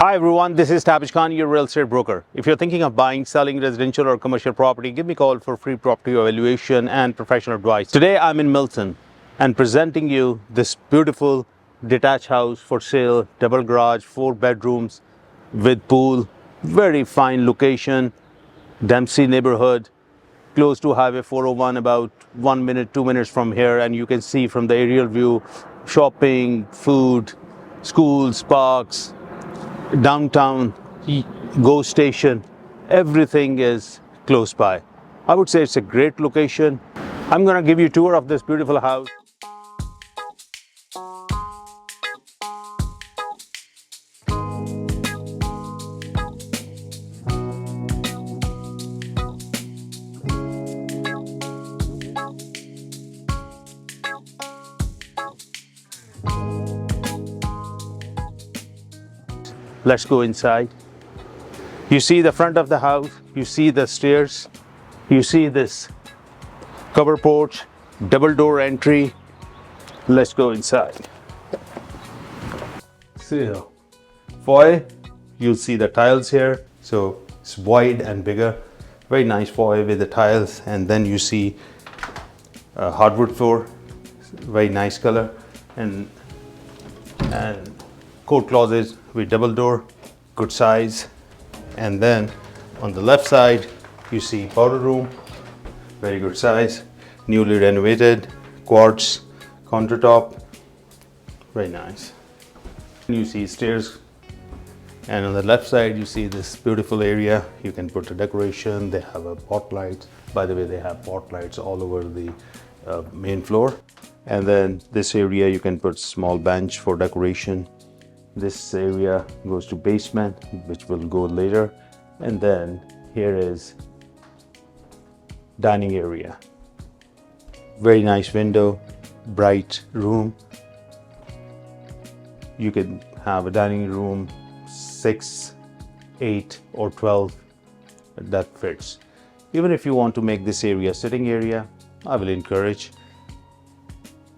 Hi everyone, this is Tabish Khan, your real estate broker. If you're thinking of buying, selling residential or commercial property, give me a call for free property evaluation and professional advice. Today I'm in Milton and presenting you this beautiful detached house for sale, double garage, 4 bedrooms with pool, very fine location, Dempsey neighborhood, close to Highway 401, about 1 minute, 2 minutes from here, and you can see from the aerial view, shopping, food, schools, parks, downtown, go station, everything is close by. I would say it's a great location. I'm going to give you a tour of this beautiful house. Let's go inside. You see the front of the house, you see the stairs, you see this cover porch, double door entry. Let's go inside. So, foyer, you'll see the tiles here. So it's wide and bigger. Very nice foyer with the tiles, and then you see a hardwood floor, very nice color, and coat closets with double door, good size. And then on the left side you see powder room, very good size, newly renovated, quartz countertop, very nice. You see stairs, and on the left side you see this beautiful area. You can put a decoration. They have a pot lights. By the way, they have pot lights all over the main floor. And then this area you can put small bench for decoration. This area goes to basement, which will go later. And then here is dining area. Very nice window, bright room. You can have a dining room 6, 8 or 12, that fits. Even if you want to make this area sitting area, I will encourage.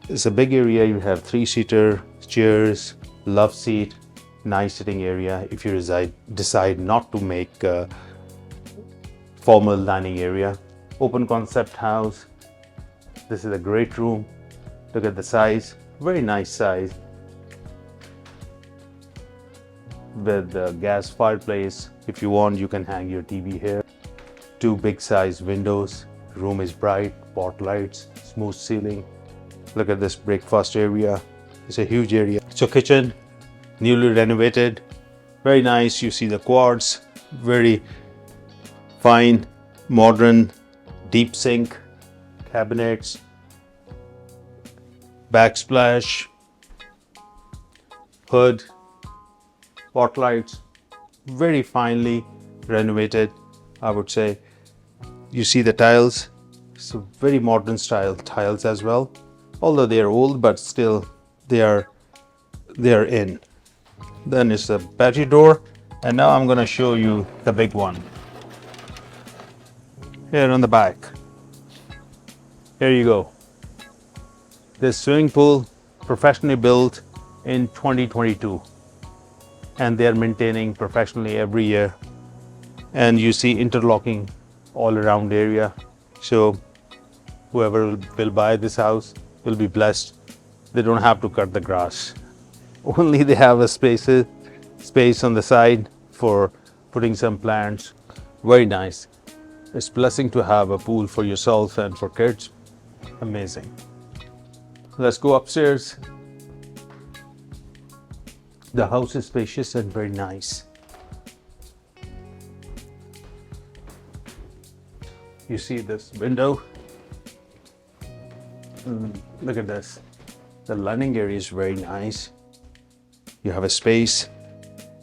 It's a big area. You have 3-seater chairs, love seat, nice sitting area. If you decide not to make a formal dining area, open concept house. This is a great room. Look at the size, very nice size, with the gas fireplace. If you want, you can hang your TV here. 2 big size windows. Room is bright, pot lights, smooth ceiling. Look at this breakfast area. It's a huge area. So kitchen, newly renovated, very nice. You see the quartz, very fine, modern, deep sink, cabinets, backsplash, hood, pot lights, very finely renovated, I would say. You see the tiles, so very modern style tiles as well. Although they are old, but still they are in. Then it's the patio door, and now I'm going to show you the big one. Here on the back. Here you go. This swimming pool, professionally built in 2022, and they are maintaining professionally every year. And you see interlocking all around area. So whoever will buy this house will be blessed. They don't have to cut the grass. Only they have a space on the side for putting some plants. Very nice. It's a blessing to have a pool for yourself and for kids. Amazing. Let's go upstairs. The house is spacious and very nice. You see this window. Look at this. The landing area is very nice. You have a space,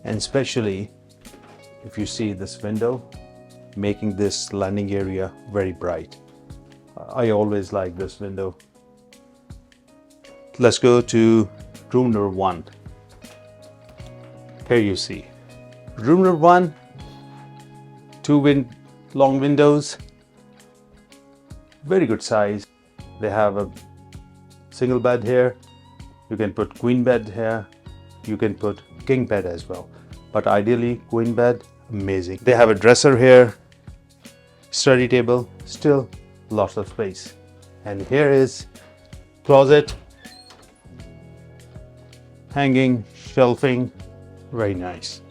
and especially if you see this window, making this landing area very bright. I always like this window. Let's go to room number 1. Here you see room number 1, 2 long windows, very good size. They have a single bed here. You can put queen bed here. You can put king bed as well. but ideally queen bed, amazing. They have a dresser here, study table, still lots of space. And here is closet, hanging, shelving, very nice.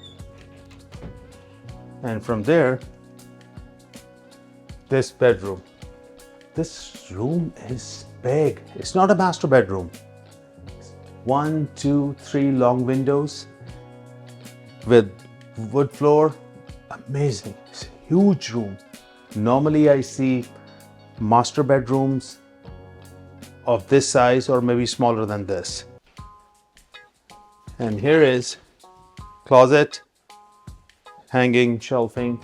And from there, this bedroom. This room is big. It's not a master bedroom. 1, 2, 3 long windows with wood floor. Amazing. It's a huge room. Normally I see master bedrooms of this size or maybe smaller than this. And here is closet, hanging, shelving.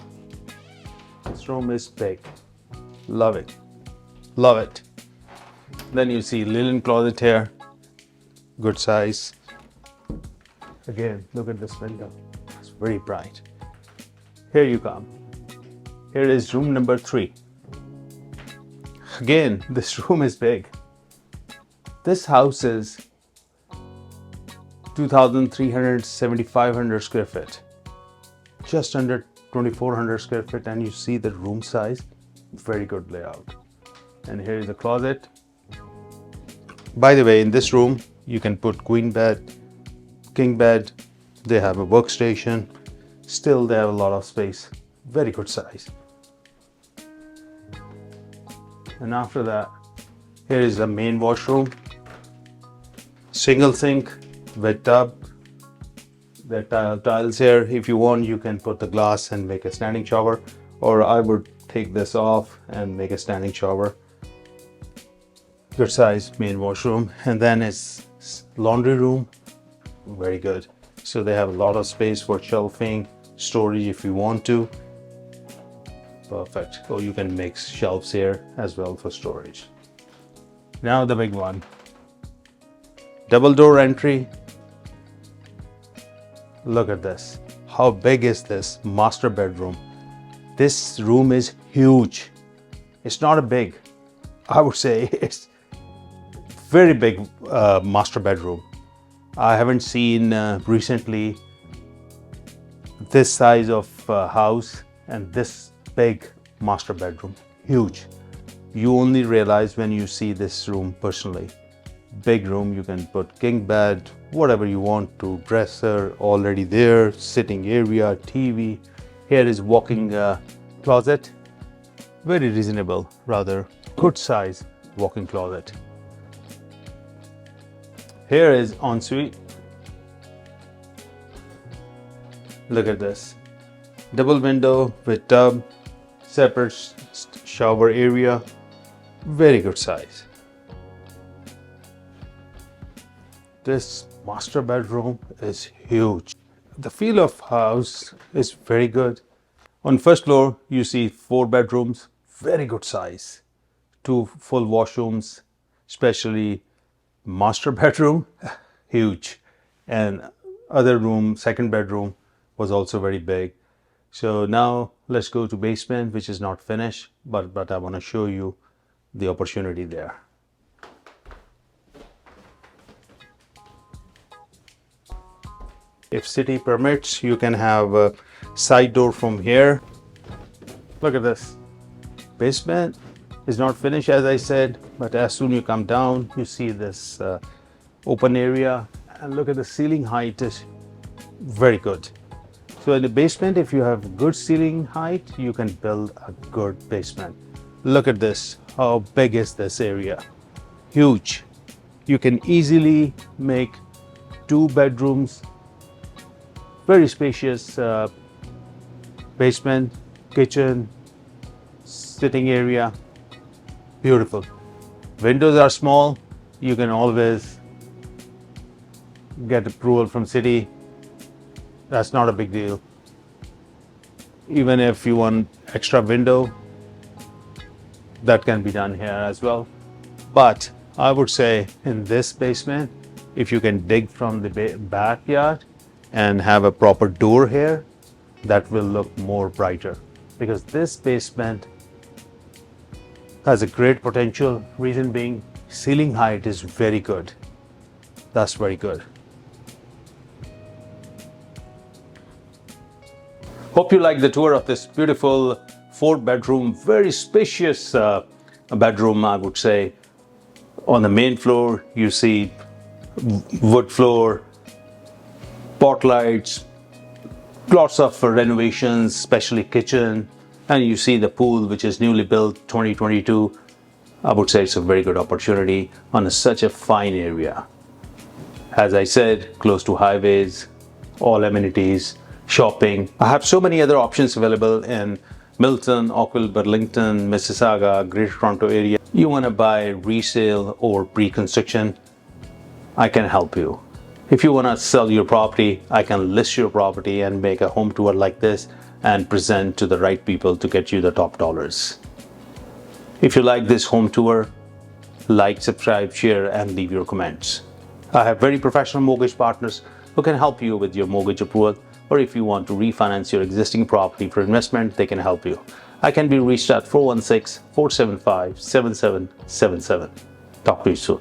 This room is big. Love it. Love it. Then you see linen closet here. Good size. Again, look at this window. It's very bright. Here you come. Here is room number 3. Again, this room is big. This house is 2,300 square feet. Just under 2,400 square feet, and you see the room size. Very good layout. And here is the closet. By the way, in this room you can put queen bed, king bed. They have a workstation. Still they have a lot of space. Very good size. And after that, here is the main washroom. Single sink with tub. The tiles here. If you want, you can put the glass and make a standing shower, or I would take this off and make a standing shower. Good size main washroom. And then it's laundry room. Very good. So they have a lot of space for shelving, storage if you want to. Perfect. Or you can make shelves here as well for storage. Now the big one. Double door entry. Look at this. How big is this master bedroom? This room is huge. It's not a big, I would say it's very big master bedroom. I haven't seen recently this size of house and this big master bedroom. Huge. You only realize when you see this room personally. Big room, you can put king bed, whatever you want to, dresser already there, sitting area, TV. Here is walking closet. Very reasonable, rather good size walk-in closet. Here is ensuite. Look at this. Double window with tub, separate shower area. Very good size. This master bedroom is huge. The feel of house is very good. On first floor, you see 4 bedrooms, very good size. 2 full washrooms, especially master bedroom, huge. And other room, second bedroom was also very big. So now let's go to basement, which is not finished, but I want to show you the opportunity there. If city permits, you can have a side door from here. Look at this. Basement is not finished, as I said, but as soon as you come down, you see this open area, and look at the ceiling height is very good. So in the basement, if you have good ceiling height, you can build a good basement. Look at this. How big is this area? Huge. You can easily make 2 bedrooms. Very spacious basement, kitchen, sitting area. Beautiful. Windows are small. You can always get approval from city. That's not a big deal. Even if you want extra window, that can be done here as well. But I would say in this basement, if you can dig from the backyard and have a proper door here, that will look more brighter, because this basement has a great potential. Reason being, ceiling height is very good. That's very good. Hope you like the tour of this beautiful 4-bedroom, very spacious bedroom, I would say. On the main floor, you see wood floor, spotlights, lots of renovations, especially kitchen, and you see the pool, which is newly built 2022. I would say it's a very good opportunity on such a fine area. As I said, close to highways, all amenities, shopping. I have so many other options available in Milton, Oakville, Burlington, Mississauga, Greater Toronto area. You want to buy resale or pre-construction, I can help you. If you want to sell your property, I can list your property and make a home tour like this and present to the right people to get you the top dollars. If you like this home tour, like, subscribe, share, and leave your comments. I have very professional mortgage partners who can help you with your mortgage approval, or if you want to refinance your existing property for investment, they can help you. I can be reached at 416-475-7777. Talk to you soon.